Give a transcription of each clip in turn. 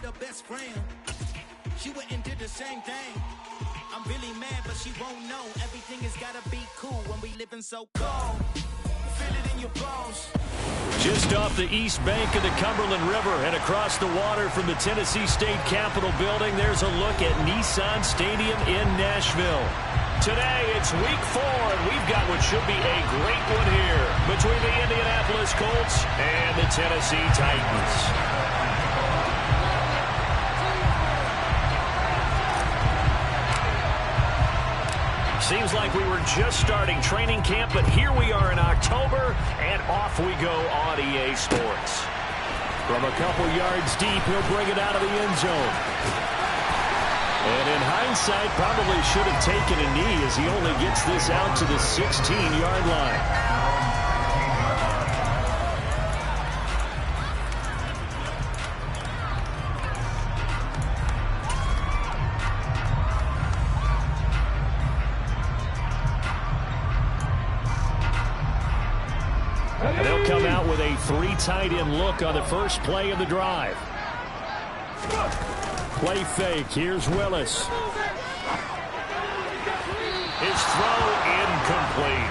lost her best friend. She went and did the same thing. I'm really mad, but she won't know. Everything has gotta be cool when we living so cold. Feel it in your bones. Just off the east bank of the Cumberland River and across the water from the Tennessee State Capitol building, there's a look at Nissan Stadium in Nashville. Today, it's week 4, and we've got what should be a great one here between the Indianapolis Colts and the Tennessee Titans. Seems like we were just starting training camp, but here we are in October, and off we go on EA Sports. From a couple yards deep, he'll bring it out of the end zone. And in hindsight, probably should have taken a knee as he only gets this out to the 16-yard line. And they'll come out with a 3 tight end look on the first play of the drive. Play fake. Here's Willis. His throw incomplete.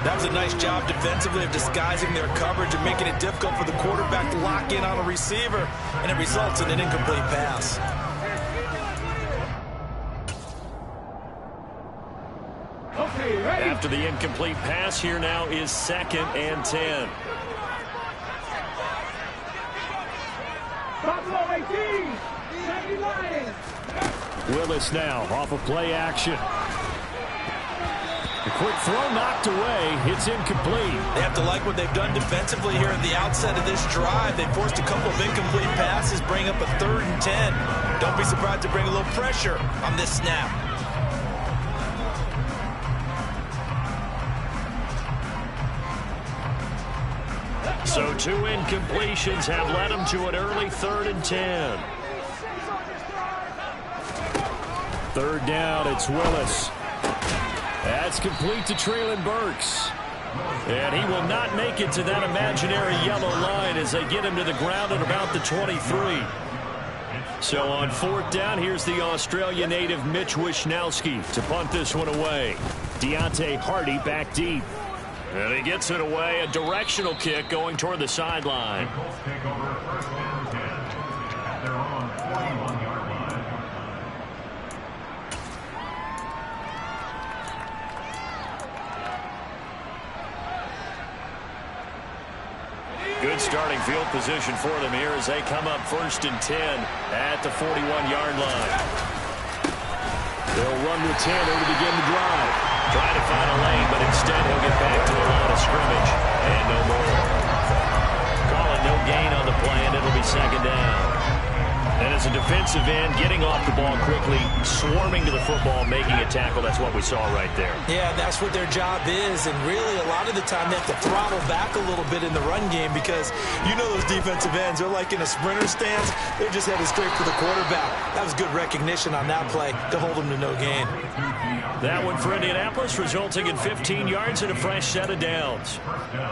That was a nice job defensively of disguising their coverage and making it difficult for the quarterback to lock in on a receiver. And it results in an incomplete pass. After the incomplete pass, here now is 2nd and 10. Willis now off of play action. A quick throw knocked away. It's incomplete. They have to like what they've done defensively here at the outset of this drive. They forced a couple of incomplete passes, bring up a 3rd and 10. Don't be surprised to bring a little pressure on this snap. So 2 incompletions have led them to an early 3rd and 10. 3rd down, it's Willis. That's complete to Treylon Burks. And he will not make it to that imaginary yellow line as they get him to the ground at about the 23. So on 4th down, here's the Australia native Mitch Wishnowsky to punt this one away. Deontay Hardy back deep. And he gets it away, a directional kick going toward the sideline. Good starting field position for them here as they come up 1st and 10 at the 41-yard line. They'll run with Tanner to begin the drive. Trying to find a lane, but instead he'll get back to the line of scrimmage. And no more. Calling no gain on the play, and it'll be 2nd down. And as a defensive end, getting off the ball quickly, swarming to the football, making a tackle, that's what we saw right there. Yeah, that's what their job is, and really a lot of the time they have to throttle back a little bit in the run game because you know those defensive ends, they're like in a sprinter stance, they're just headed straight for the quarterback. That was good recognition on that play to hold them to no gain. That one for Indianapolis, resulting in 15 yards and a fresh set of downs.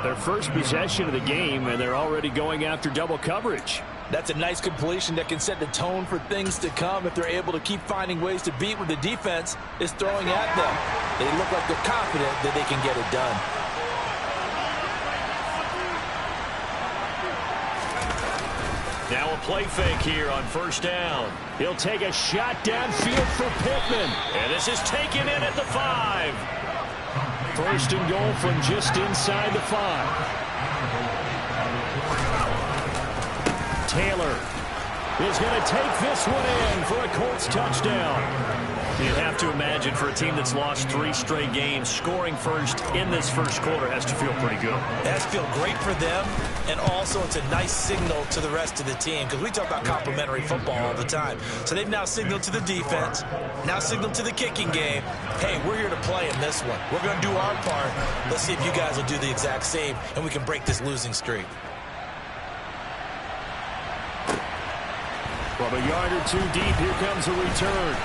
Their first possession of the game, and they're already going after double coverage. That's a nice completion that can set the tone for things to come if they're able to keep finding ways to beat what the defense is throwing at them. They look like they're confident that they can get it done. Now a play fake here on 1st down. He'll take a shot downfield for Pittman. And this is taken in at the 5. 1st and goal from just inside the 5. Taylor is going to take this one in for a Colts touchdown. You'd have to imagine for a team that's lost 3 straight games, scoring first in this first quarter has to feel pretty good. It has to feel great for them, and also it's a nice signal to the rest of the team because we talk about complementary football all the time. So they've now signaled to the defense, now signaled to the kicking game, hey, we're here to play in this one. We're going to do our part. Let's see if you guys will do the exact same, and we can break this losing streak. From a yard or 2 deep, here comes a return.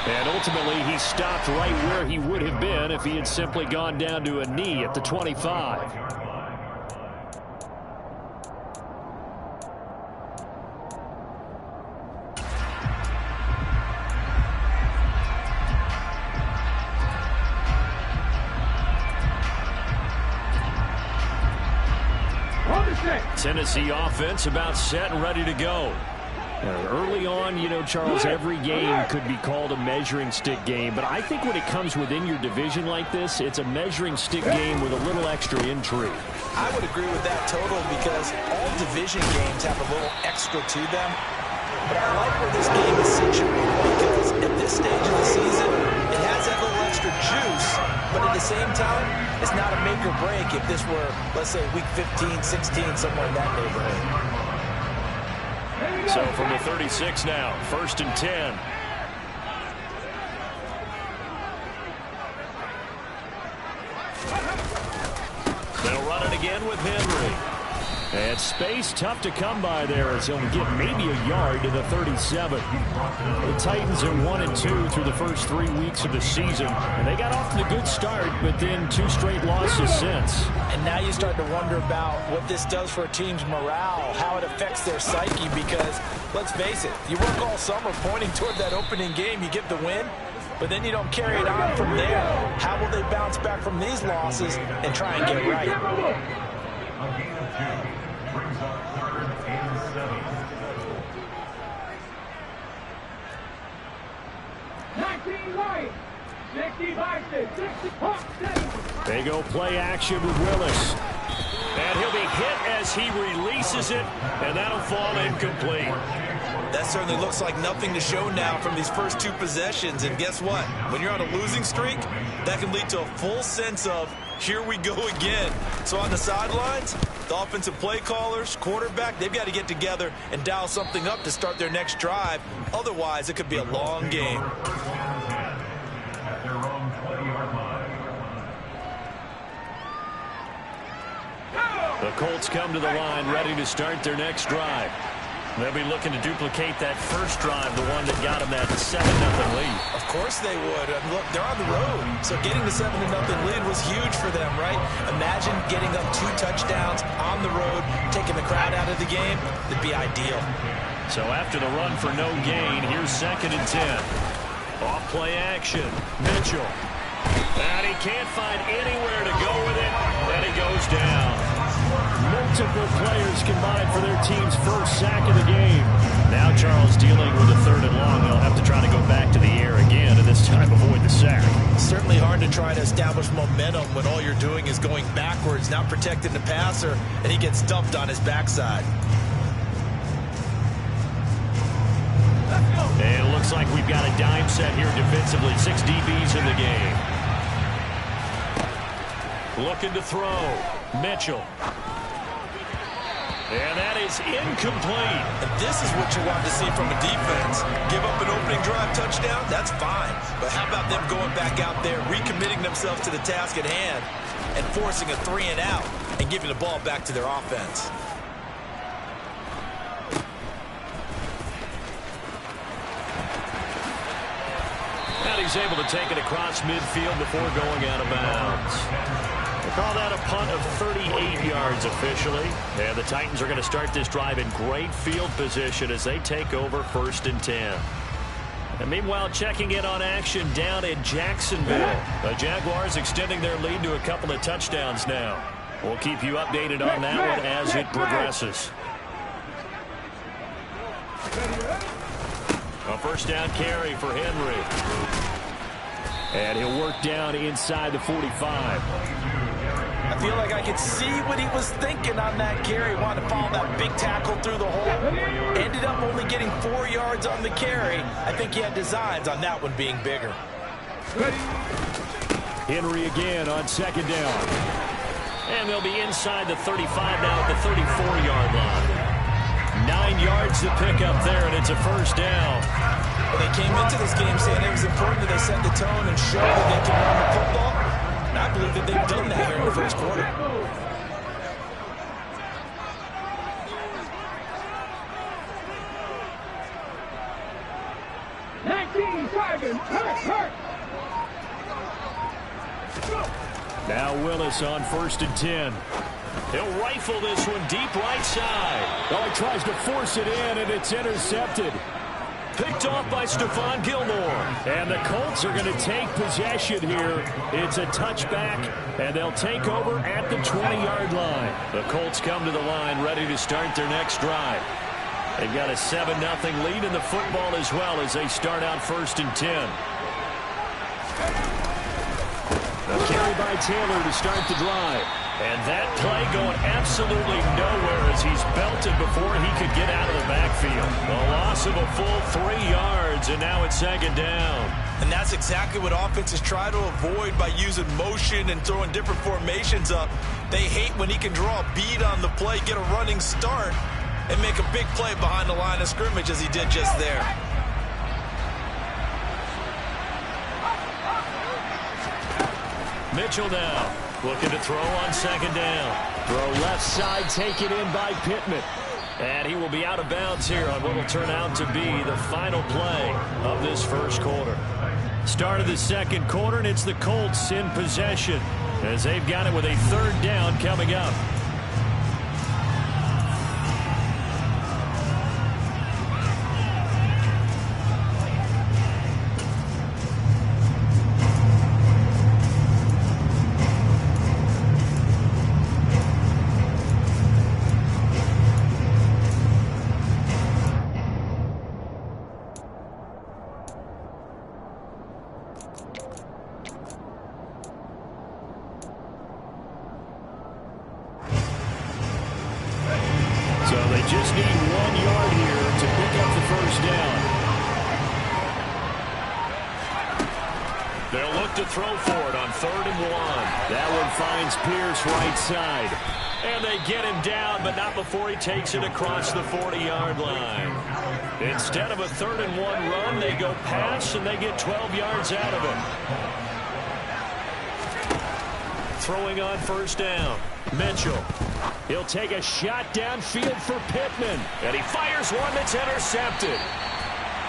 And ultimately, he stopped right where he would have been if he had simply gone down to a knee at the 25. Tennessee offense about set and ready to go. Early on, you know, Charles, every game could be called a measuring stick game, but I think when it comes within your division like this, it's a measuring stick game with a little extra intrigue. I would agree with that total because all division games have a little extra to them. But I like where this game is situated because at this stage of the season, it has that little extra juice, but at the same time, it's not a make or break if this were, let's say, week 15, 16, somewhere in that neighborhood. So from the 36 now, 1st and 10. They'll run it again with Henry. And space tough to come by there as he'll get maybe a yard to the 37. The Titans are 1-2 through the first 3 weeks of the season. And they got off to a good start, but then 2 straight losses since. And now you start to wonder about what this does for a team's morale, how it affects their psyche, because let's face it, you work all summer pointing toward that opening game, you get the win, but then you don't carry it on from there. How will they bounce back from these losses and try and get right? They go play action with Willis. And he'll be hit as he releases it, and that'll fall incomplete. That certainly looks like nothing to show now from these first 2 possessions. And guess what? When you're on a losing streak, that can lead to a full sense of, here we go again. So on the sidelines, the offensive play callers, quarterback, they've got to get together and dial something up to start their next drive. Otherwise, it could be a long game. The Colts come to the line ready to start their next drive. They'll be looking to duplicate that first drive, the one that got them that 7-0 lead. Of course they would. Look, they're on the road, so getting the 7-0 lead was huge for them, right? Imagine getting up 2 touchdowns on the road, taking the crowd out of the game. It'd be ideal. So after the run for no gain, here's 2nd and 10. Off play action. Mitchell. And he can't find anywhere to go with it, and he goes down. Multiple players combined for their team's first sack of the game. Now Charles dealing with a 3rd and long. They'll have to try to go back to the air again, and this time avoid the sack. Certainly hard to try to establish momentum when all you're doing is going backwards, not protecting the passer, and he gets dumped on his backside. And it looks like we've got a dime set here defensively. 6 DBs in the game. Looking to throw. Mitchell. And that is incomplete. And this is what you want to see from a defense. Give up an opening drive touchdown, that's fine. But how about them going back out there, recommitting themselves to the task at hand, and forcing a 3-and-out and giving the ball back to their offense. And he's able to take it across midfield before going out of bounds. We'll call that a punt of 38 yards officially. And the Titans are going to start this drive in great field position as they take over 1st and 10. And meanwhile, checking in on action down in Jacksonville. The Jaguars extending their lead to a couple of touchdowns now. We'll keep you updated on that one as it progresses. A 1st down carry for Henry. And he'll work down inside the 45. I feel like I could see what he was thinking on that carry. Wanted to follow that big tackle through the hole. Ended up only getting 4 yards on the carry. I think he had designs on that one being bigger. Henry again on 2nd down. And they'll be inside the 35 now at the 34-yard line. 9 yards to pick up there, and it's a 1st down. Well, they came into this game saying it was important that they set the tone and show that they can run the football. And I believe that they've done that here in the 1st quarter. Now Willis on 1st and 10. He'll rifle this one deep right side. Oh, he tries to force it in, and it's intercepted. picked off by Stephon Gilmore. And the Colts are going to take possession here. It's a touchback, and they'll take over at the 20-yard line. The Colts come to the line ready to start their next drive. They've got a 7-0 lead in the football as well as they start out 1st and 10. A carry by Taylor to start the drive. And that play going absolutely nowhere as he's belted before he could get out of the backfield. A loss of a full 3 yards, and now it's 2nd down. And that's exactly what offenses try to avoid by using motion and throwing different formations up. They hate when he can draw a bead on the play, get a running start, and make a big play behind the line of scrimmage as he did just there. Mitchell now looking to throw on 2nd down. Throw left side, taken in by Pittman. And he will be out of bounds here on what will turn out to be the final play of this 1st quarter. Start of the 2nd quarter, and it's the Colts in possession as they've got it with a 3rd down coming up. Just need 1 yard here to pick up the 1st down. They'll look to throw for it on 3rd and 1. That one finds Pierce right side. And they get him down, but not before he takes it across the 40-yard line. Instead of a 3rd and 1 run, they go pass, and they get 12 yards out of it. Throwing on 1st down. Mitchell. He'll take a shot downfield for Pittman. And he fires one that's intercepted.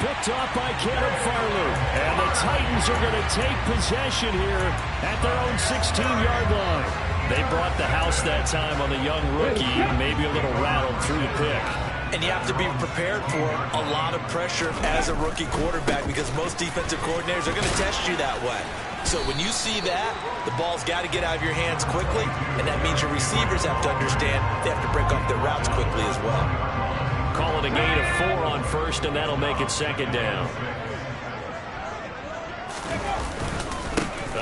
Picked off by Caleb Farley. And the Titans are going to take possession here at their own 16-yard line. They brought the house that time on the young rookie. Maybe a little rattled through the pick. And you have to be prepared for a lot of pressure as a rookie quarterback because most defensive coordinators are going to test you that way. So when you see that, the ball's got to get out of your hands quickly, and that means your receivers have to understand they have to break off their routes quickly as well. Call it a gain of 4 on 1st, and that'll make it 2nd down.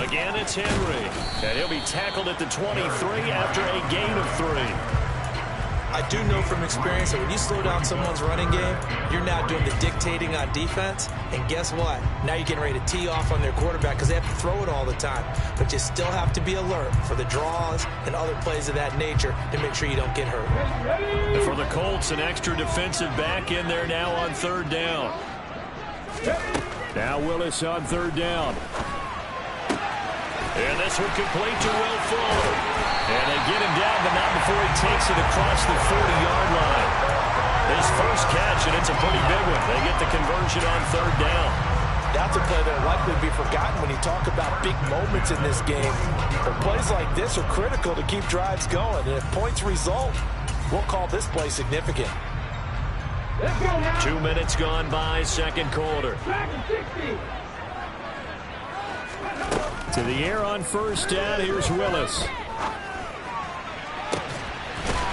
Again, it's Henry, and he'll be tackled at the 23 after a gain of 3. I do know from experience that when you slow down someone's running game, you're now doing the dictating on defense. And guess what? Now you're getting ready to tee off on their quarterback because they have to throw it all the time. But you still have to be alert for the draws and other plays of that nature to make sure you don't get hurt. And for the Colts, an extra defensive back in there now on 3rd down. Now Willis on 3rd down. And this one complete to Will Fuller. And they get him down, but not before he takes it across the 40-yard line. His first catch, and it's a pretty big one. They get the conversion on 3rd down. That's a play that will likely be forgotten when you talk about big moments in this game. But plays like this are critical to keep drives going. And if points result, we'll call this play significant. 2 minutes gone by, 2nd quarter. To the air on 1st down, here's Willis.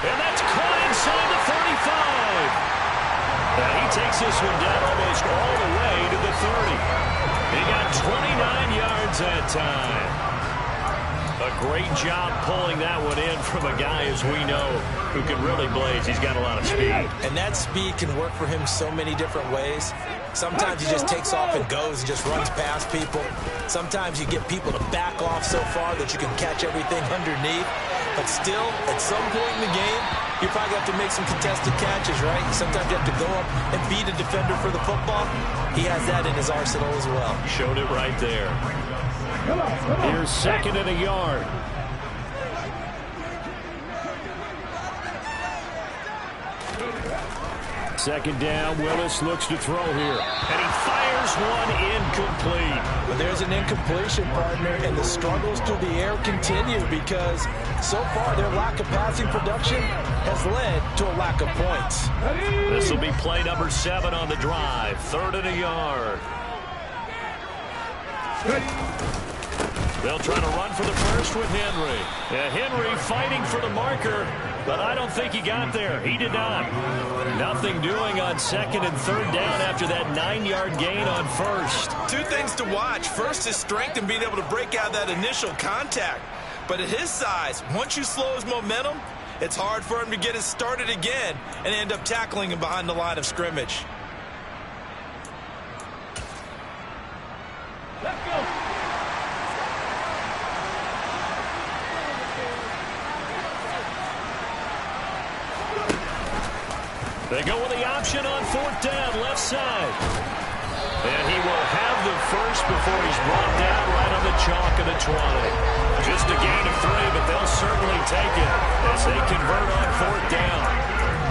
And that's caught inside the 35. Now he takes this one down almost all the way to the 30. He got 29 yards that time. A great job pulling that one in from a guy, as we know, who can really blaze. He's got a lot of speed. And that speed can work for him so many different ways. Sometimes he just takes off and goes and just runs past people. Sometimes you get people to back off so far that you can catch everything underneath. But still, at some point in the game, you probably have to make some contested catches, right? Sometimes you have to go up and beat a defender for the football. He has that in his arsenal as well. Showed it right there. Here's 2nd and a yard. Second down, Willis looks to throw here. And he fires one incomplete. But there's an incompletion, partner, and the struggles through the air continue because so far their lack of passing production has led to a lack of points. This will be play number 7 on the drive. 3rd and a yard. They'll try to run for the first with Henry. Yeah, Henry fighting for the marker, but I don't think he got there. He did not. Nothing doing on 2nd and 3rd down after that 9-yard gain on 1st. Two things to watch. First is strength and being able to break out that initial contact. But at his size, once you slow his momentum, it's hard for him to get it started again and end up tackling him behind the line of scrimmage. Let's go. They go with the option on 4th down, left side. And he will have the first before he's brought down right on the chalk of the 20. Just a gain of 3, but they'll certainly take it as they convert on 4th down.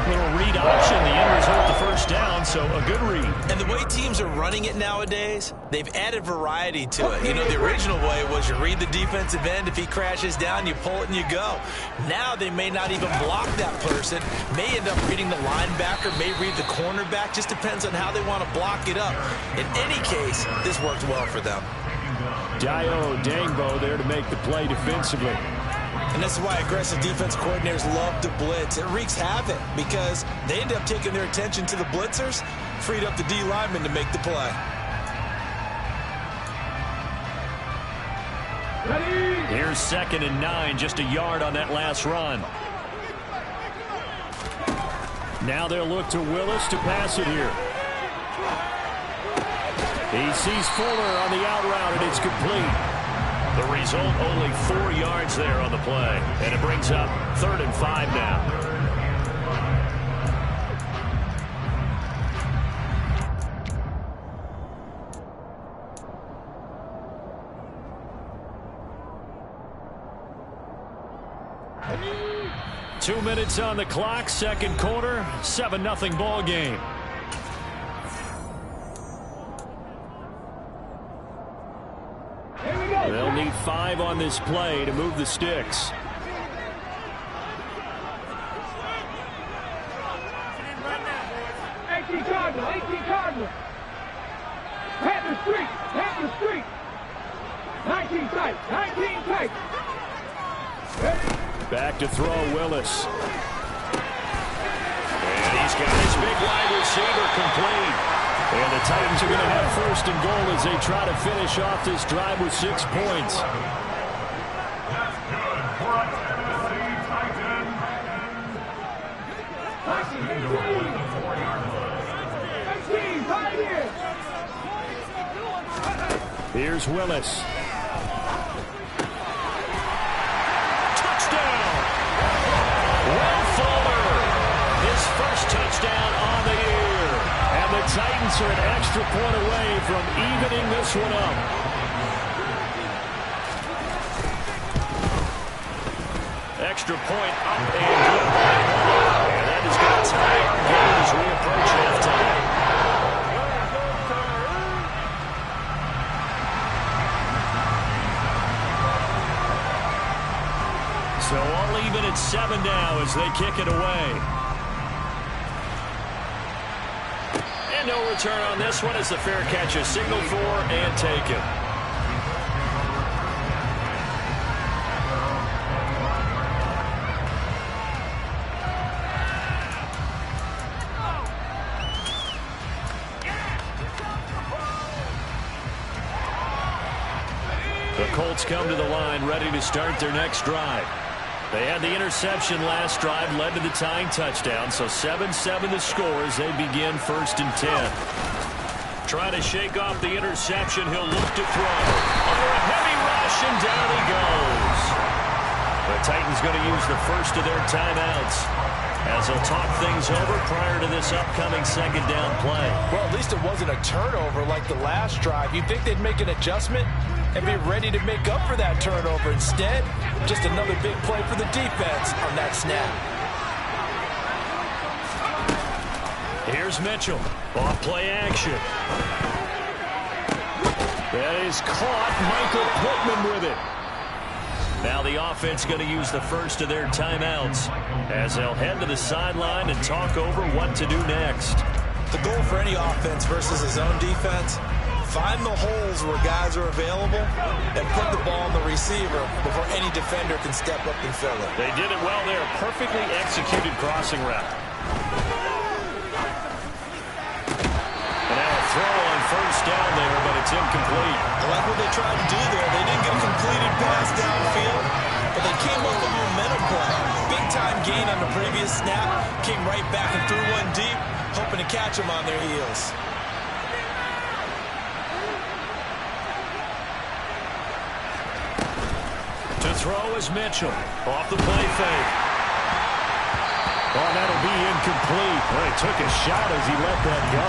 Little read option, the end result, the first down, so a good read. And the way teams are running it nowadays, they've added variety to it. You know, the original way was you read the defensive end. If he crashes down, you pull it and you go. Now they may not even block that person, may end up reading the linebacker, may read the cornerback. Just depends on how they want to block it up. In any case, this worked well for them. Dayo Odeyingbo there to make the play defensively. And this is why aggressive defense coordinators love to blitz. It wreaks havoc because they end up taking their attention to the blitzers, freed up the D lineman to make the play. Here's 2nd and 9, just a yard on that last run. Now they'll look to Willis to pass it here. He sees Fuller on the out route, and it's complete. The result, only 4 yards there on the play. And it brings up 3rd and 5 now. Two minutes on the clock, 2nd quarter, 7-0 ball game. They'll need 5 on this play to move the sticks. 18 Cardinal, 18 Cardinal. Pat the street. 19 tight, 19 tight. Back to throw, Willis. And he's got his big wide receiver complete. And the Titans are going to have 1st and goal as they try to finish off this drive with 6 points. Here's Willis. Touchdown! Will Fuller, his first touchdown on the year. And the Titans are an extra point away from evening this one up. Extra point up and good. And that is going to tie our game as we approach halftime. So all even at 7 now as they kick it away. And no return on this one as the fair catch is signaled for and taken. The Colts come to the line ready to start their next drive. They had the interception last drive, led to the tying touchdown, so 7-7 the score as they begin 1st and 10. Trying to shake off the interception, he'll look to throw. Under a heavy rush, and down he goes. The Titans going to use the first of their timeouts as they'll talk things over prior to this upcoming 2nd down play. Well, at least it wasn't a turnover like the last drive. You'd think they'd make an adjustment and be ready to make up for that turnover. Instead, just another big play for the defense on that snap. Here's Mitchell. Off play action. That is caught. Michael Pittman with it. Now the offense going to use the first of their timeouts as they'll head to the sideline and talk over what to do next. The goal for any offense versus his own defense, find the holes where guys are available and put the ball on the receiver before any defender can step up and fill it. They did it well there. Perfectly executed crossing route. And now a throw on first down there, but it's incomplete. I like what they tried to do there. They didn't get a completed pass downfield, but they came up with a momentum play. Big-time gain on the previous snap. Came right back and threw one deep, hoping to catch them on their heels. To throw is Mitchell. Off the play fake. Oh, that'll be incomplete. Well, he took a shot as he let that go.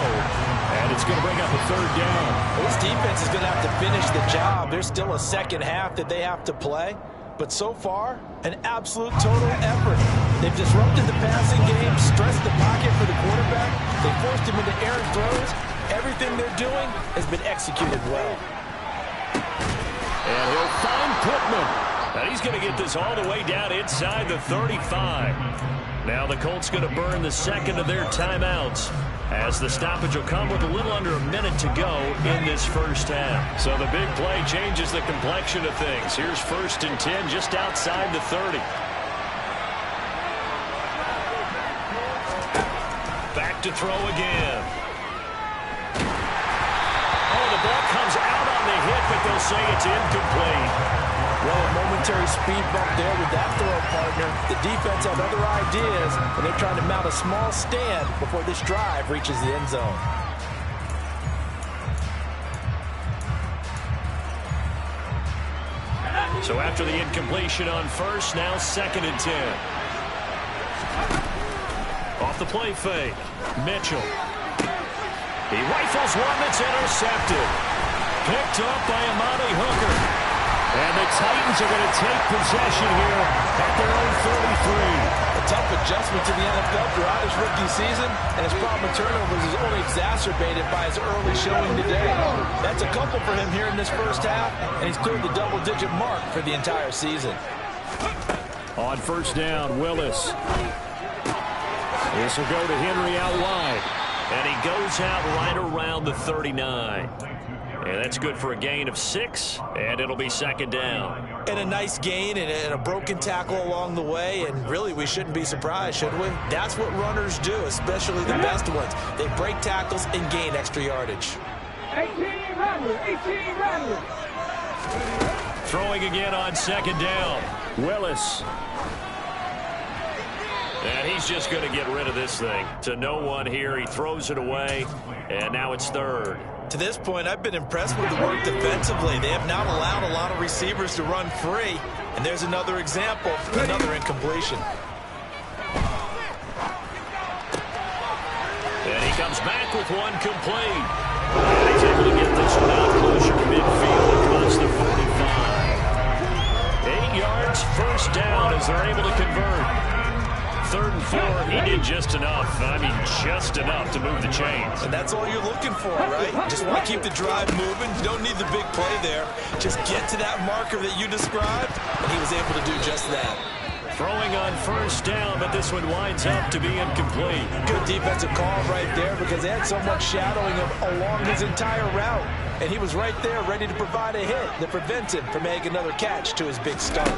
And it's going to bring up a third down. Well, this defense is going to have to finish the job. There's still a second half that they have to play. But so far, an absolute total effort. They've disrupted the passing game, stressed the pocket for the quarterback. They forced him into errant throws. Everything they're doing has been executed well. And he'll find Pittman. And he's going to get this all the way down inside the 35. Now the Colts going to burn the second of their timeouts as the stoppage will come with a little under a minute to go in this first half. So the big play changes the complexion of things. Here's 1st and 10 just outside the 30. Back to throw again. Oh, the ball comes out on the hit, but they'll say it's incomplete. Well, a momentary speed bump there with that throw partner. The defense had other ideas, and they're trying to mount a small stand before this drive reaches the end zone. So after the incompletion on first, now 2nd and 10. Off the play fake, Mitchell. He rifles one that's intercepted. Picked up by Amani Hooker. And the Titans are going to take possession here at their own 33. A tough adjustment to the NFL throughout his rookie season, and his problem with turnovers is only exacerbated by his early showing today. That's a couple for him here in this first half, and he's cleared the double-digit mark for the entire season. On first down, Willis. This will go to Henry out wide. And he goes out right around the 39. And that's good for a gain of 6, and it'll be 2nd down. And a nice gain and a broken tackle along the way, and really we shouldn't be surprised, should we? That's what runners do, especially the best ones. They break tackles and gain extra yardage. 18 Rattler. Throwing again on 2nd down. Willis. And he's just going to get rid of this thing. To no one here, he throws it away, and now it's 3rd. To this point, I've been impressed with the work defensively. They have not allowed a lot of receivers to run free. And there's another example, another incompletion. And he comes back with one complete. And he's able to get this one out closer to midfield across the 45. 8 yards, first down as they're able to convert. 3rd and 4, he did just enough. I mean, just enough to move the chains. And that's all you're looking for, right? Just want to keep the drive moving. You don't need the big play there. Just get to that marker that you described, and he was able to do just that. Throwing on first down, but this one winds up to be incomplete. Good defensive call right there because they had someone shadowing him along his entire route. And he was right there ready to provide a hit that prevents him from making another catch to his big start.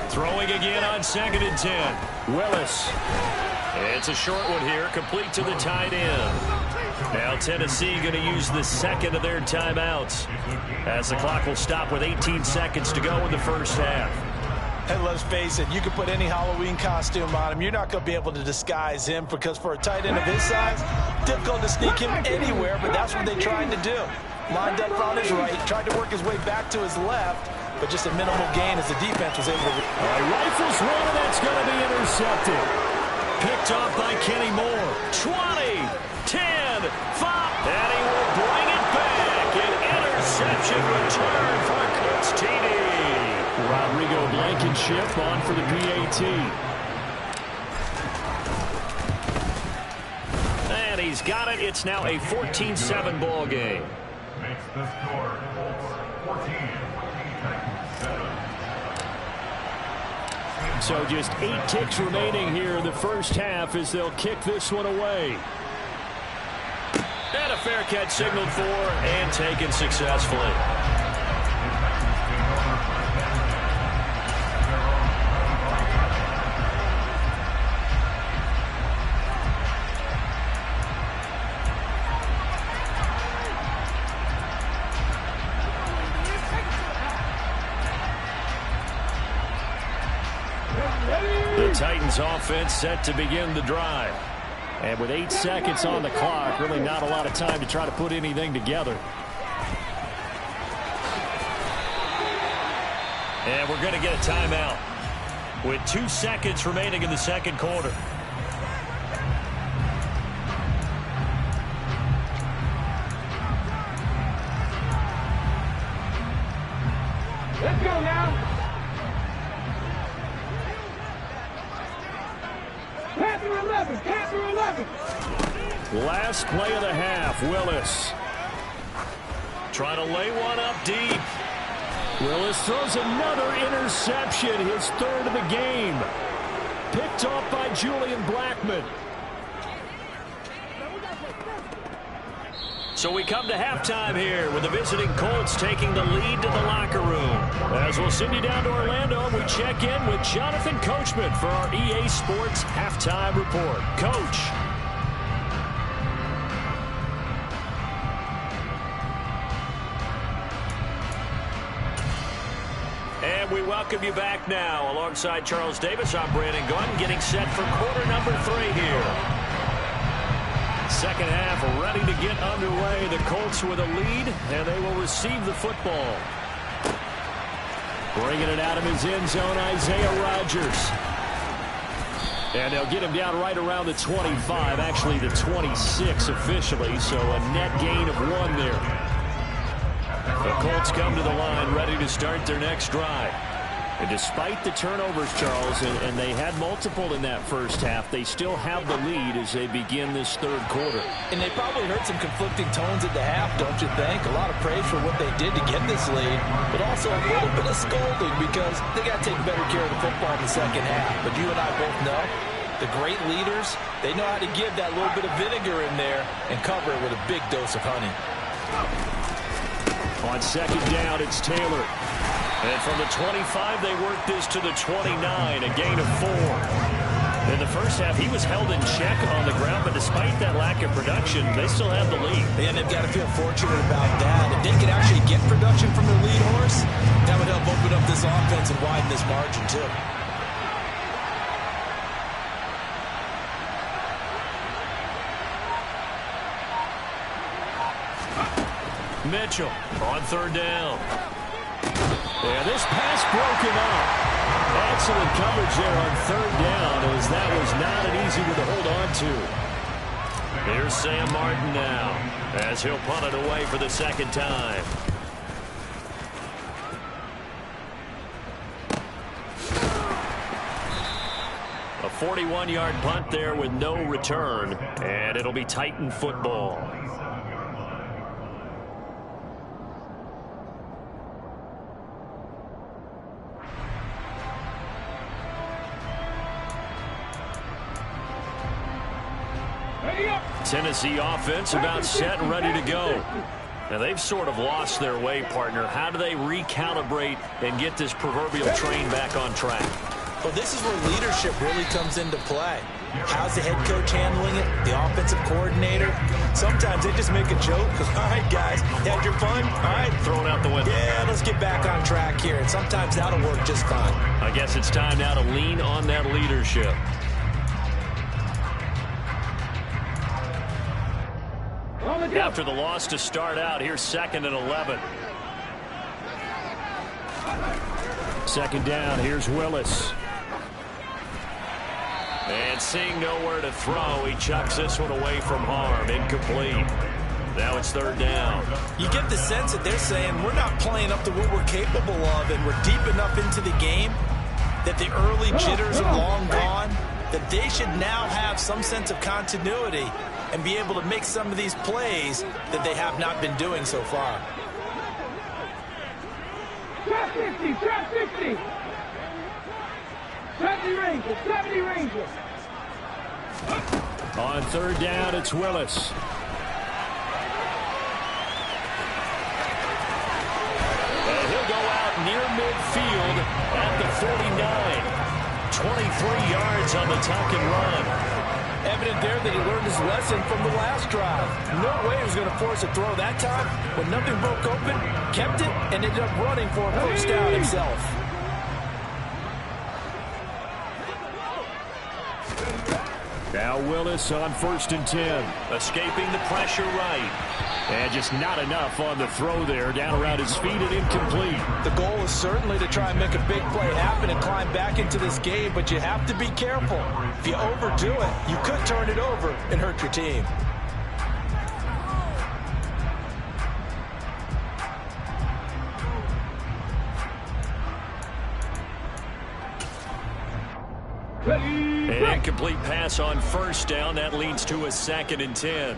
Throwing again on 2nd and 10. Willis. It's a short one here, complete to the tight end. Now Tennessee going to use the 2nd of their timeouts as the clock will stop with 18 seconds to go in the first half. And let's face it, you can put any Halloween costume on him. You're not going to be able to disguise him because for a tight end of his size, difficult to sneak him anywhere, but that's what they tried to do. Lined up on his right, tried to work his way back to his left, but just a minimal gain as the defense was able to... Rifles one, and that's going to be intercepted. Picked off by Kenny Moore. 20, 10, 5, and he will bring it back. An interception return for Coach TD. Rodrigo Blankenship on for the PAT. And he's got it. It's now a 14-7 ball game. Makes the score 14. So just 8 ticks remaining here in the first half as they'll kick this one away. And a fair catch signaled for and taken successfully. The Titans offense set to begin the drive. And with 8 seconds on the clock, really not a lot of time to try to put anything together. And we're going to get a timeout with 2 seconds remaining in the second quarter. Let's go now. Panther 11, Panther 11. Last play of the half, Willis. Trying to lay one up deep. Willis throws another interception, his 3rd of the game. Picked off by Julian Blackmon. So we come to halftime here with the visiting Colts taking the lead to the locker room. As we'll send you down to Orlando, we check in with Jonathan Coachman for our EA Sports Halftime Report. Coach. And we welcome you back now. Alongside Charles Davis, I'm Brandon Gunn, getting set for quarter number 3 here. Second half ready to get underway. The Colts with a lead, and they will receive the football. Bringing it out of his end zone, Isaiah Rodgers. And they'll get him down right around the 25, actually the 26 officially, so a net gain of 1 there. The Colts come to the line ready to start their next drive. And despite the turnovers, Charles, and they had multiple in that first half, they still have the lead as they begin this 3rd quarter. And they probably heard some conflicting tones at the half, don't you think? A lot of praise for what they did to get this lead, but also a little bit of scolding because they got to take better care of the football in the second half. But you and I both know the great leaders, they know how to give that little bit of vinegar in there and cover it with a big dose of honey. On second down, it's Taylor. And from the 25, they work this to the 29, a gain of 4. In the first half, he was held in check on the ground, but despite that lack of production, they still have the lead. And they've got to feel fortunate about that. If they could actually get production from their lead horse, that would help open up this offense and widen this margin, too. Mitchell on 3rd down. And this pass broken up. Excellent coverage there on 3rd down, as that was not an easy one to hold on to. Here's Sam Martin now, as he'll punt it away for the 2nd time. A 41-yard punt there with no return, and it'll be Titan football. Tennessee offense about set and ready to go. Now they've sort of lost their way, partner. How do they recalibrate and get this proverbial train back on track? Well, this is where leadership really comes into play. How's the head coach handling it? The offensive coordinator? Sometimes they just make a joke. All right, guys, had your fun? All right. Thrown out the window. Yeah, let's get back on track here. And sometimes that'll work just fine. I guess it's time now to lean on that leadership. After the loss to start out, here's 2nd and 11. 2nd down, here's Willis. And seeing nowhere to throw, he chucks this one away from harm. Incomplete. Now it's 3rd down. You get the sense that they're saying we're not playing up to what we're capable of, and we're deep enough into the game that the early jitters are long gone, that they should now have some sense of continuity and be able to make some of these plays that they have not been doing so far. Trap 50, trap 50. 70 Rangers, 70 Rangers. On third down, it's Willis. And he'll go out near midfield at the 49. 23 yards on the tuck and run. Evident there that he learned his lesson from the last drive. No way he was going to force a throw that time. When nothing broke open, kept it, and ended up running for a first down himself. Now Willis on 1st and 10. Escaping the pressure right. And just not enough on the throw there. Down around his feet and incomplete. The goal is certainly to try and make a big play happen and climb back into this game, but you have to be careful. If you overdo it, you could turn it over and hurt your team. An incomplete pass on 1st down. That leads to a 2nd and 10.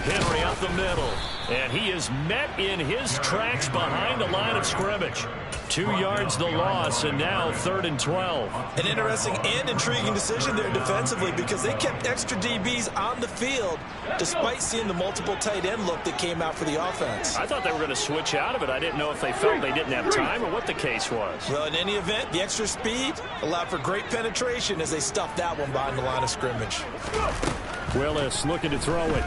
Henry up the middle. And he is met in his tracks behind the line of scrimmage. 2 yards the loss, and now 3rd and 12. An interesting and intriguing decision there defensively because they kept extra DBs on the field despite seeing the multiple tight end look that came out for the offense. I thought they were going to switch out of it. I didn't know if they felt they didn't have time or what the case was. Well, in any event, the extra speed allowed for great penetration as they stuffed that one behind the line of scrimmage. Willis looking to throw it.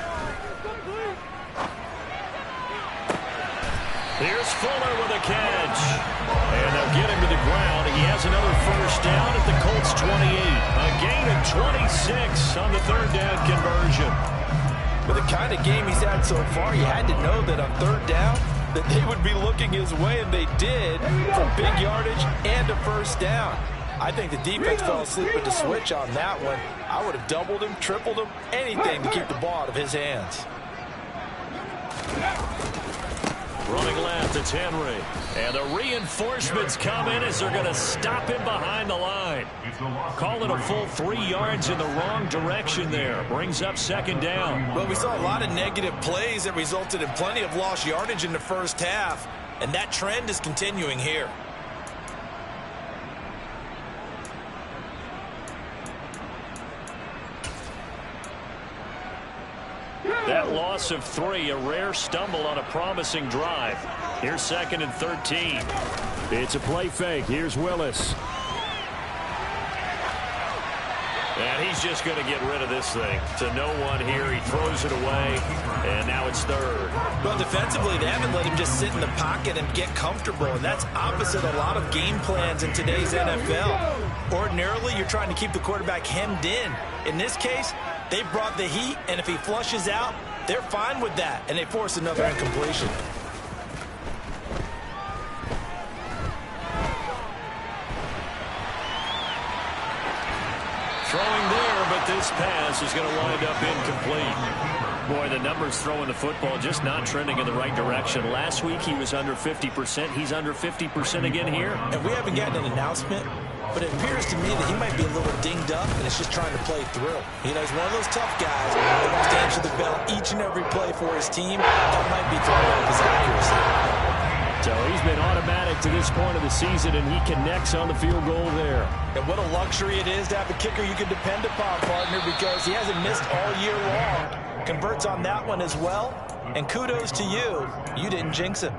Here's Fuller with a catch. And they'll get him to the ground. He has another first down at the Colts 28. A gain of 26 on the 3rd down conversion. With the kind of game he's had so far, you had to know that on 3rd down that they would be looking his way, and they did, for big yardage and a first down. I think the defense fell asleep at the switch on that one. I would have doubled him, tripled him, anything to keep the ball out of his hands. Running left, it's Henry. And the reinforcements come in as they're going to stop him behind the line. Call it a full 3 yards in the wrong direction there. Brings up 2nd down. Well, we saw a lot of negative plays that resulted in plenty of lost yardage in the first half. And that trend is continuing here. That loss of 3, a rare stumble on a promising drive. Here's 2nd and 13. It's a play fake. Here's Willis. And he's just going to get rid of this thing. To no one here. He throws it away. And now it's 3rd. Well, defensively, they haven't let him just sit in the pocket and get comfortable. And that's opposite a lot of game plans in today's NFL. Ordinarily, you're trying to keep the quarterback hemmed in. In this case, they brought the heat, and if he flushes out, they're fine with that, and they force another incompletion. Throwing there, but this pass is going to wind up incomplete. Boy, the numbers throwing the football just not trending in the right direction. Last week he was under 50%. He's under 50% again here. And we haven't gotten an announcement, but it appears to me that he might be a little dinged up and is just trying to play through. You know, he's one of those tough guys that wants to answer the bell each and every play for his team. That might be throwing off his accuracy. So he's been automatic to this point of the season, and he connects on the field goal there. And what a luxury it is to have a kicker you can depend upon, partner, because he hasn't missed all year long. Converts on that one as well. And kudos to you. You didn't jinx him.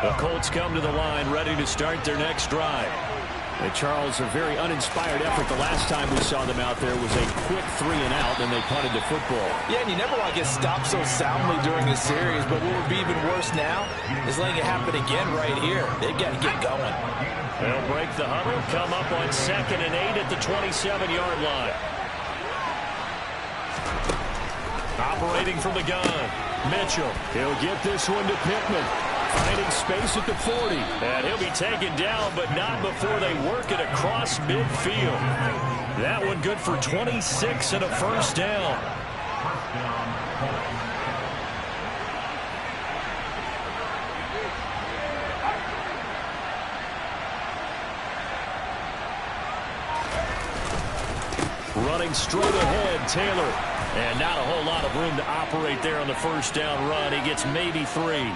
The Colts come to the line ready to start their next drive. And Charles, a very uninspired effort the last time we saw them out there was a quick 3 and out, and they punted the football. Yeah, and you never want to get stopped so soundly during the series, but what would be even worse now is letting it happen again right here. They've got to get going. They'll break the huddle, come up on 2nd and 8 at the 27-yard line. Operating from the gun, Mitchell. He'll get this one to Pittman. Finding space at the 40. And he'll be taken down, but not before they work it across midfield. That one good for 26 and a first down. Running straight ahead, Taylor. And not a whole lot of room to operate there on the first down run. He gets maybe 3.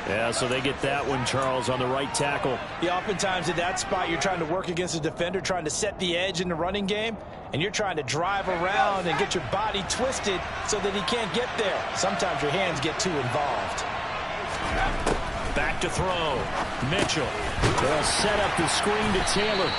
Yeah, so they get that one, Charles, on the right tackle. Yeah, oftentimes at that spot, you're trying to work against a defender, trying to set the edge in the running game, and you're trying to drive around and get your body twisted so that he can't get there. Sometimes your hands get too involved. Back to throw. Mitchell. They'll set up the screen to Taylor.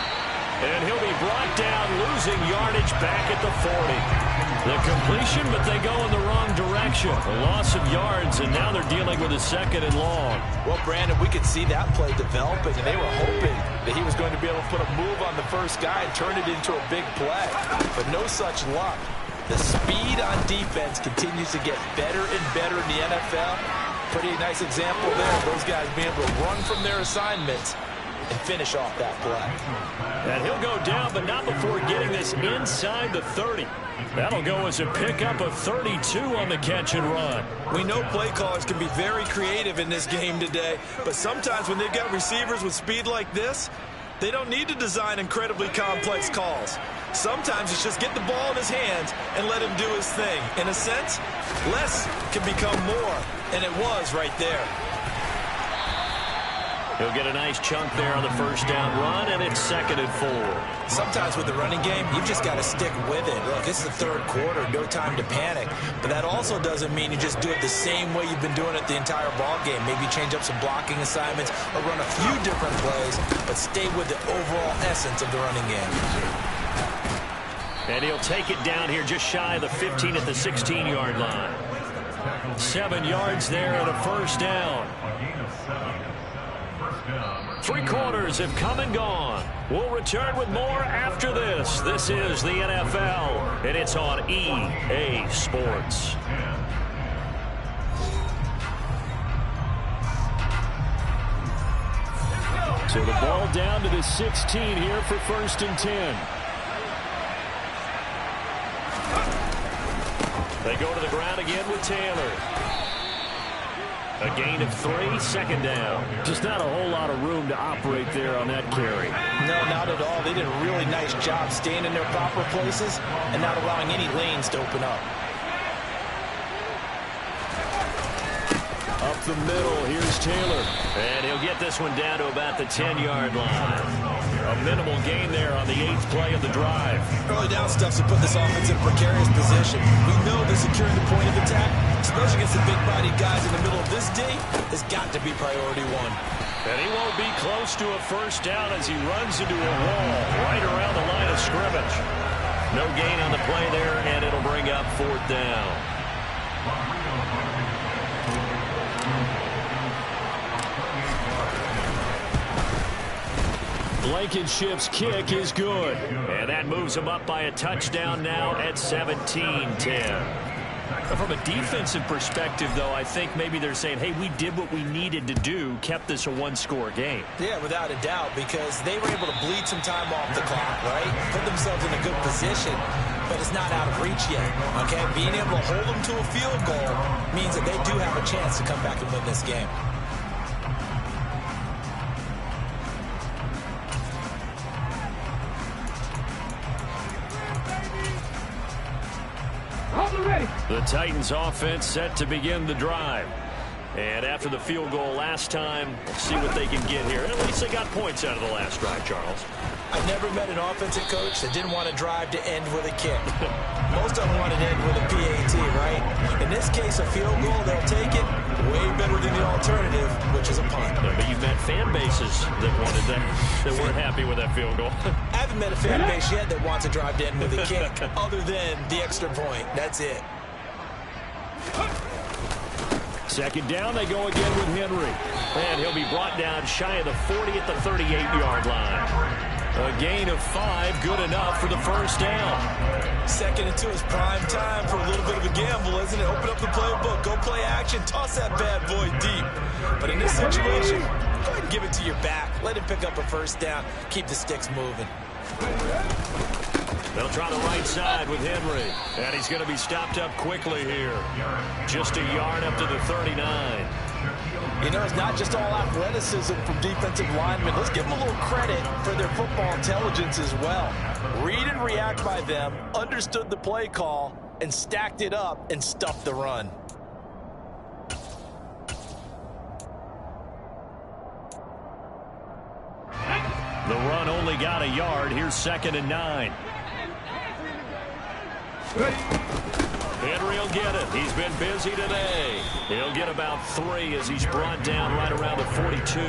And he'll be brought down, losing yardage back at the 40. The completion, but they go in the wrong direction. A loss of yards, and now they're dealing with a 2nd and long. Well, Brandon, we could see that play developing, and they were hoping that he was going to be able to put a move on the first guy and turn it into a big play. But no such luck. The speed on defense continues to get better and better in the NFL. Pretty nice example there. Those guys being able to run from their assignments and finish off that play. And he'll go down, but not before getting this inside the 30. That'll go as a pickup of 32 on the catch and run. We know play callers can be very creative in this game today, but sometimes when they've got receivers with speed like this, they don't need to design incredibly complex calls. Sometimes it's just get the ball in his hands and let him do his thing. In a sense, less can become more, and it was right there. He'll get a nice chunk there on the first down run, and it's 2nd and 4. Sometimes with the running game, you've just got to stick with it. Look, this is the 3rd quarter, no time to panic. But that also doesn't mean you just do it the same way you've been doing it the entire ball game. Maybe change up some blocking assignments or run a few different plays, but stay with the overall essence of the running game. And he'll take it down here just shy of the 15 at the 16-yard line. 7 yards there and a first down. 3 quarters have come and gone. We'll return with more after this. This is the NFL, and it's on EA Sports. So the ball down to the 16 here for 1st and 10. They go to the ground again with Taylor. A gain of 3, 2nd down. Just not a whole lot of room to operate there on that carry. No, not at all. They did a really nice job staying in their proper places and not allowing any lanes to open up. Up the middle, here's Taylor. And he'll get this one down to about the 10-yard line. A minimal gain there on the 8th play of the drive. Early down stuff to put this offense in a precarious position. We know that securing the point of attack, especially against the big-bodied guys in the middle of this D, has got to be priority 1. And he won't be close to a first down as he runs into a wall right around the line of scrimmage. No gain on the play there, and it'll bring up 4th down. Blankenship's kick is good. And that moves him up by a touchdown now at 17-10. From a defensive perspective, though, I think maybe they're saying, hey, we did what we needed to do, kept this a 1-score game. Yeah, without a doubt, because they were able to bleed some time off the clock, right? Put themselves in a good position, but it's not out of reach yet, okay? Being able to hold them to a field goal means that they do have a chance to come back and win this game. The Titans offense set to begin the drive. And after the field goal last time, we'll see what they can get here. At least they got points out of the last drive, Charles. I've never met an offensive coach that didn't want to drive to end with a kick. Most of them want to end with a PAT, right? In this case, a field goal, they'll take it way better than the alternative, which is a punt. Yeah, but you've met fan bases that wanted that weren't happy with that field goal. I haven't met a fan base yet that wants to drive to end with a kick other than the extra point. That's it. 2nd down, they go again with Henry. And he'll be brought down shy of the 40 at the 38-yard line. A gain of 5, good enough for the first down. 2nd and 2 is prime time for a little bit of a gamble, isn't it? Open up the playbook, go play action, toss that bad boy deep. But in this situation, go ahead and give it to your back. Let him pick up a first down, keep the sticks moving. They'll try the right side with Henry. And he's going to be stopped up quickly here. Just a yard up to the 39. You know, it's not just all athleticism from defensive linemen. Let's give them a little credit for their football intelligence as well. Read and react by them, understood the play call, and stacked it up and stuffed the run. The run only got a yard. Here's 2nd and 9. Henry will get it. He's been busy today. He'll get about 3 as he's brought down right around the 42.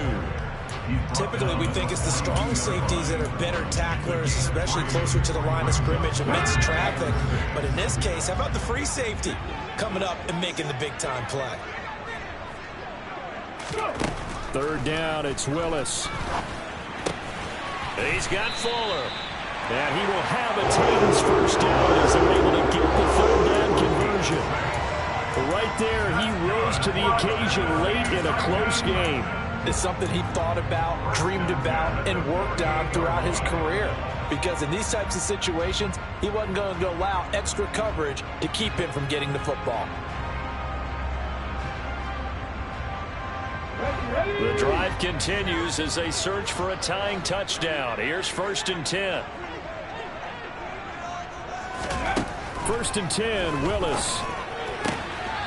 Typically, we think it's the strong safeties that are better tacklers, especially closer to the line of scrimmage amidst traffic. But in this case, how about the free safety coming up and making the big-time play? 3rd down, it's Willis. He's got Fuller. And he will have a Titans first down as they're able to get the 3rd down conversion. Right there, he rose to the occasion late in a close game. It's something he thought about, dreamed about, and worked on throughout his career. Because in these types of situations, he wasn't going to allow extra coverage to keep him from getting the football. The drive continues as they search for a tying touchdown. Here's 1st and 10. 1st and 10, Willis.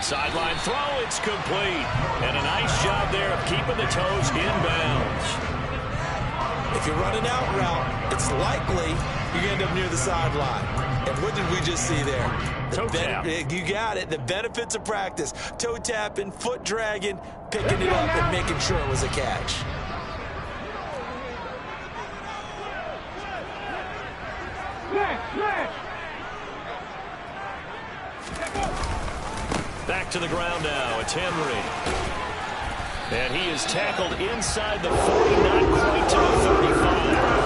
Sideline throw, it's complete. And a nice job there of keeping the toes inbounds. If you're running out route, it's likely you're going to end up near the sideline. And what did we just see there? Toe tap. You got it. The benefits of practice. Toe tapping, foot dragging, picking it up, and making sure it was a catch. Back to the ground now. It's Henry. And he is tackled inside the 40, not quite to the 35.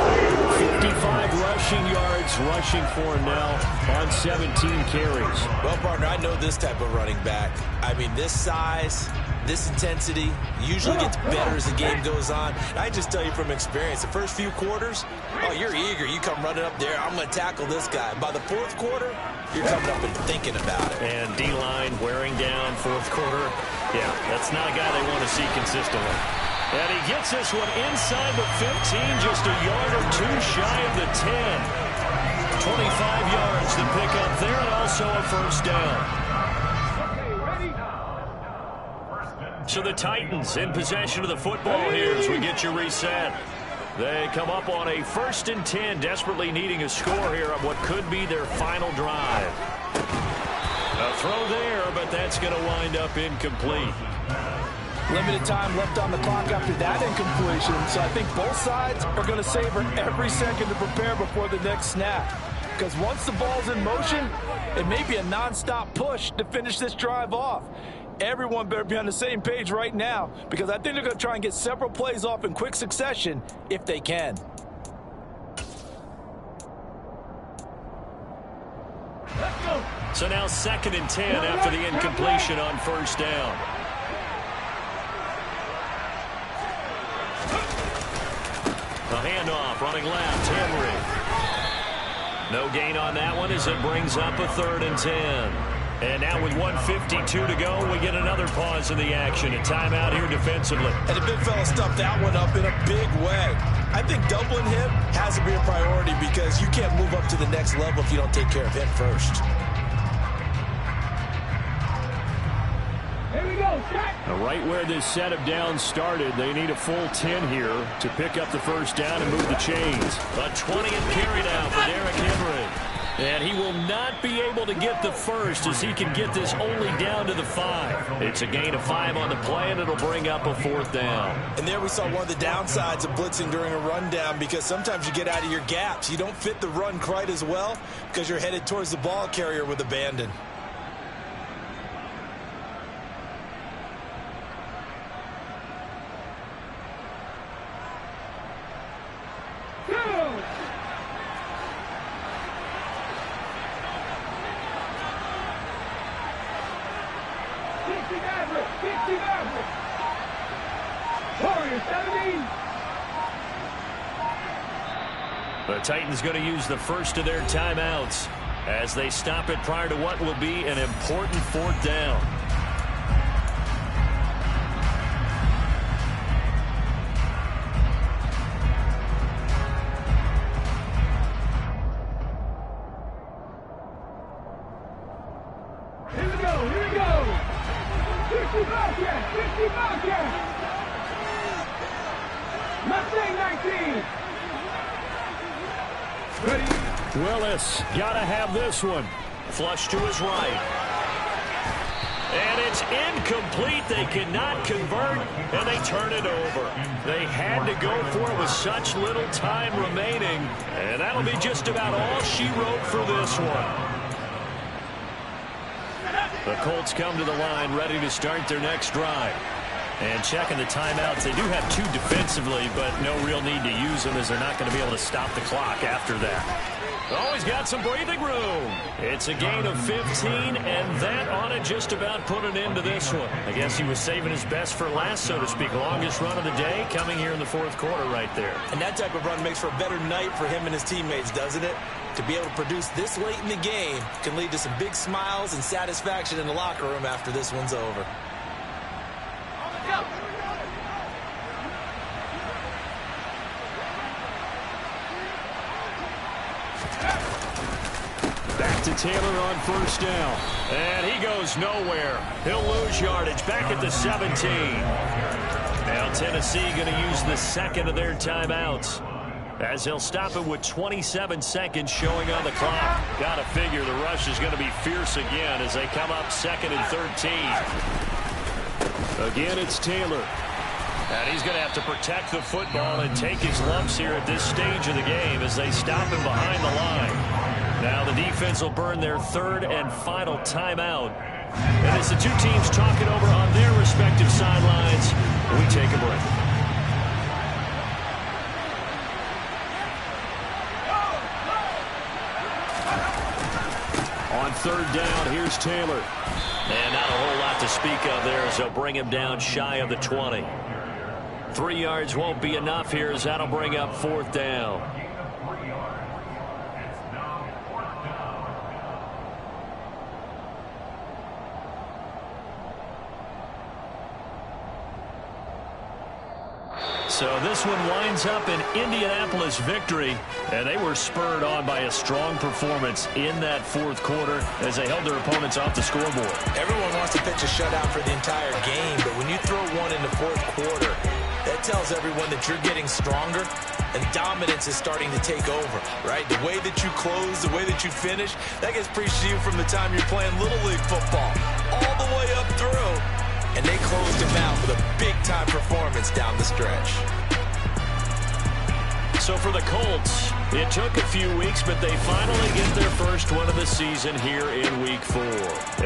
55 rushing yards rushing for him now on 17 carries. Well, partner, I know this type of running back. I mean, this size, this intensity usually gets better as the game goes on. I just tell you from experience, the first few quarters, oh, you're eager. You come running up there, I'm going to tackle this guy. By the 4th quarter, you're coming up and thinking about it. And D-line wearing down 4th quarter. Yeah, that's not a guy they want to see consistently. And he gets this one inside the 15, just a yard or 2 shy of the 10. 25 yards to pick up there, and also a 1st down. So the Titans in possession of the football here as we get you reset. They come up on a 1st and 10, desperately needing a score here on what could be their final drive. A throw there, but that's going to wind up incomplete. Limited time left on the clock after that incompletion, so I think both sides are going to savor every second to prepare before the next snap. Because once the ball's in motion, it may be a nonstop push to finish this drive off. Everyone better be on the same page right now, because I think they're going to try and get several plays off in quick succession if they can. So now 2nd and 10 after the incompletion on 1st down. A handoff running left, Henry. No gain on that one as it brings up a 3rd and 10. And now with 1:52 to go, we get another pause in the action. A timeout here defensively. And the big fella stuffed that one up in a big way. I think doubling him has to be a priority because you can't move up to the next level if you don't take care of him first. Here we go, set. Now right where this set of downs started, they need a full 10 here to pick up the 1st down and move the chains. A 20th carry now for Derrick Henry. And he will not be able to get the 1st as he can get this only down to the 5. It's a gain of 5 on the play, and it'll bring up a 4th down. And there we saw one of the downsides of blitzing during a rundown because sometimes you get out of your gaps. You don't fit the run quite as well because you're headed towards the ball carrier with abandon. The Titans going to use the first of their timeouts as they stop it prior to what will be an important 4th down. 50 Bobcats. Mustang 19. Ready? Willis gotta have this one. Flush to his right. And it's incomplete. They cannot convert, and they turn it over. They had to go for it with such little time remaining, and that'll be just about all she wrote for this one. The Colts come to the line ready to start their next drive. And checking the timeouts, they do have 2 defensively, but no real need to use them as they're not going to be able to stop the clock after that. Oh, he's got some breathing room. It's a gain of 15, and that ought to just about put an end to this one. I guess he was saving his best for last, so to speak. Longest run of the day coming here in the 4th quarter right there. And that type of run makes for a better night for him and his teammates, doesn't it? To be able to produce this late in the game can lead to some big smiles and satisfaction in the locker room after this one's over. Back to Taylor on first down. And he goes nowhere. He'll lose yardage back at the 17. Now Tennessee going to use the second of their timeouts, as he'll stop it with 27 seconds showing on the clock. Got to figure the rush is going to be fierce again as they come up 2nd and 13. Again, it's Taylor. And he's going to have to protect the football and take his lumps here at this stage of the game as they stop him behind the line. Now the defense will burn their 3rd and final timeout. And as the 2 teams talk it over on their respective sidelines, we take a break. On 3rd down, here's Taylor. And not a whole lot to speak of there as they'll bring him down shy of the 20. 3 yards won't be enough here as that'll bring up 4th down. So this one winds up an Indianapolis victory, and they were spurred on by a strong performance in that 4th quarter as they held their opponents off the scoreboard. Everyone wants to pitch a shutout for the entire game, but when you throw one in the 4th quarter, that tells everyone that you're getting stronger and dominance is starting to take over, right? The way that you close, the way that you finish, that gets preached to you from the time you're playing Little League football all the way up through. And they closed him out with a big-time performance down the stretch. So for the Colts, it took a few weeks, but they finally get their first one of the season here in Week 4.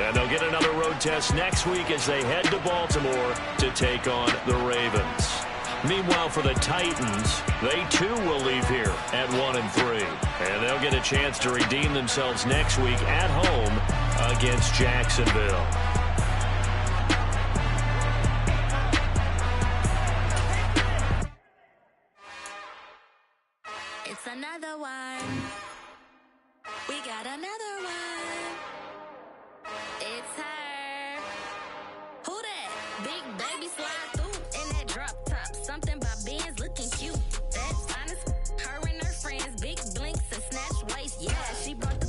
And they'll get another road test next week as they head to Baltimore to take on the Ravens. Meanwhile, for the Titans, they too will leave here at 1-3. And they'll get a chance to redeem themselves next week at home against Jacksonville. It's another one. We got another one. It's her. Who that? Big baby slide through in that drop top. Something about Benz looking cute. That's honest. Her and her friends, big blinks and snatch waist. Yeah, she brought the.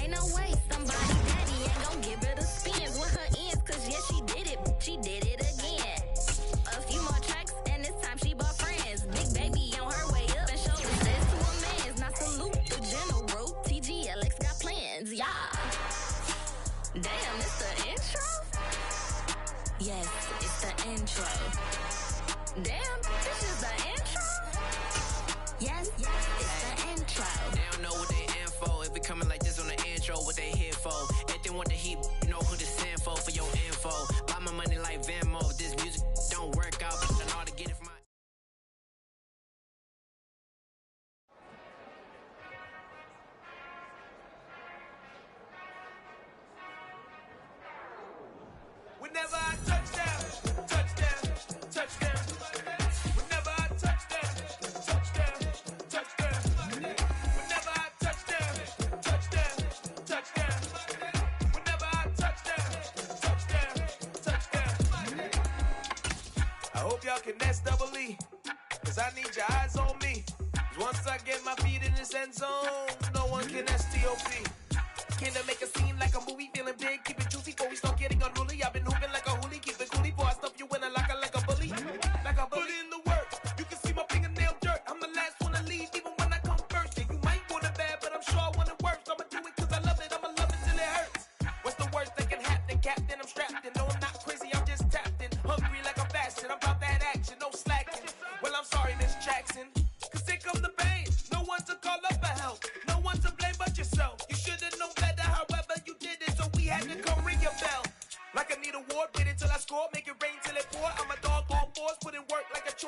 Ain't no way somebody daddy ain't gon' give her the spins with her ends. Cause yeah, she did it. She did it again. A few more tracks and this time she bought friends. Big baby on her way up and showed us this to a man's. Now salute the general. TGLX got plans, yeah. Damn, it's the intro? Yes, it's the intro. Damn, this is the intro? Yes, it's the intro. They don't know what they in for. If we coming like this on the intro, what they here for? If they want the heat, you know who to send for your info. Buy my money like Venmo. If this music don't work out, but I know how to get it from my... Whenever I touchdown, touchdown, touchdown. Whenever I touchdown, touchdown, touchdown. Whenever I touchdown, touchdown, touchdown. Whenever I touchdown, touchdown, touchdown. I hope y'all can nest double E, cause I need your eyes on me. 'Cause once I get my feet in this end zone, no one can STOP. Can I make a scene like a movie, feeling big, keep it juicy before we start getting unruly. I've been hooping like a hoolie, keep it coolie before I stuff you in a You should have known better, however you did it, so we had to come ring your bell. Like I need a ward, wait until I score, make it rain till it pour. I'm a dog on force, put in work like a chore.